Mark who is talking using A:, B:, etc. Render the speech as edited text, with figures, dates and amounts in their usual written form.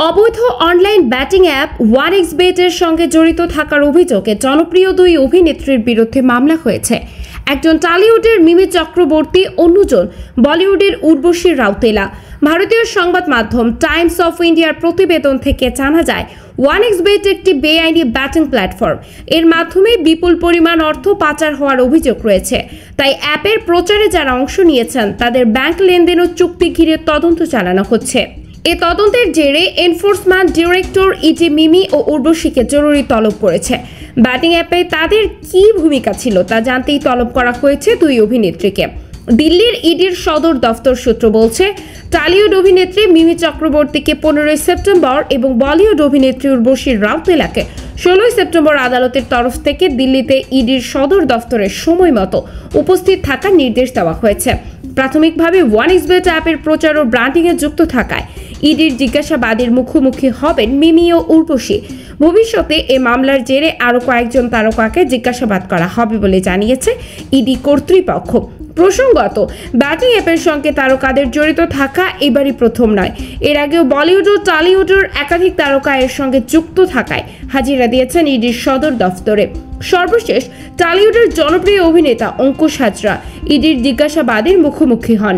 A: অবৈধ online batting app 1xBet এর সঙ্গে জড়িত থাকার অভিযোগে জনপ্রিয় দুই অভিনেত্রীর বিরুদ্ধে মামলা হয়েছে। একজন টলিউডের মিমি চক্রবর্তী, অন্যজন বলিউডের উর্বশী রাউতেলা। ভারতীয় সংবাদ মাধ্যম টাইমস অফ ইন্ডিয়ার প্রতিবেদন থেকে জানা যায়, 1xBet একটি বেআইনি ব্যাটিং প্ল্যাটফর্ম। এর মাধ্যমে বিপুল পরিমাণ অর্থ পাচার হওয়ার অভিযোগ রয়েছে। তাই অ্যাপের প্রচারে যারা অংশ নিয়েছেন তাদের ব্যাংক লেনদেন ও চুক্তি ঘিরে তদন্ত চালানো হচ্ছে। এ তদন্তের জেরে এনফোর্সমেন্ট ডিরেক্টর ইডি মিমি ও উর্বশীকে জরুরি তলব করেছে। ব্যাটিং অ্যাপে তাদের কী ভূমিকা ছিল তা জানতেই তলব করা হয়েছে দুই অভিনেত্রীকে। দিল্লির ইডির সদর দফতর সূত্র বলছে, টলিউড অভিনেত্রী মিমি চক্রবর্তীকে 15 সেপ্টেম্বর এবং বলিউড অভিনেত্রী উর্বশী রাউতেলাকে 16 সেপ্টেম্বর আদালতের তরফ থেকে দিল্লিতে ইডির সদর দফতরে সময় মতো উপস্থিত থাকার নির্দেশ দেওয়া হয়েছে। প্রাথমিকভাবে 1xBet অ্যাপের প্রচার ও ব্র্যান্ডিংয়ে যুক্ত থাকায় ইডির জিজ্ঞাসাবাদের মুখোমুখি হবেন মিমি ও উর্বশী। ভবিষ্যতে এ মামলার জেরে আরও কয়েকজন তারকাকে জিজ্ঞাসাবাদ করা হবে বলে জানিয়েছে ইডি কর্তৃপক্ষ। প্রসঙ্গত, ব্যাটিং অ্যাপের সঙ্গে তারকাদের জড়িত থাকা এবারই প্রথম নয়। এর আগেও বলিউড ও টলিউডের একাধিক তারকা এর সঙ্গে যুক্ত থাকায় হাজিরা দিয়েছেন ইডির সদর দফতরে। সর্বশেষ টলিউডের জনপ্রিয় অভিনেতা অঙ্কুশ হাজরা ইডির জিজ্ঞাসাবাদের মুখোমুখি হন।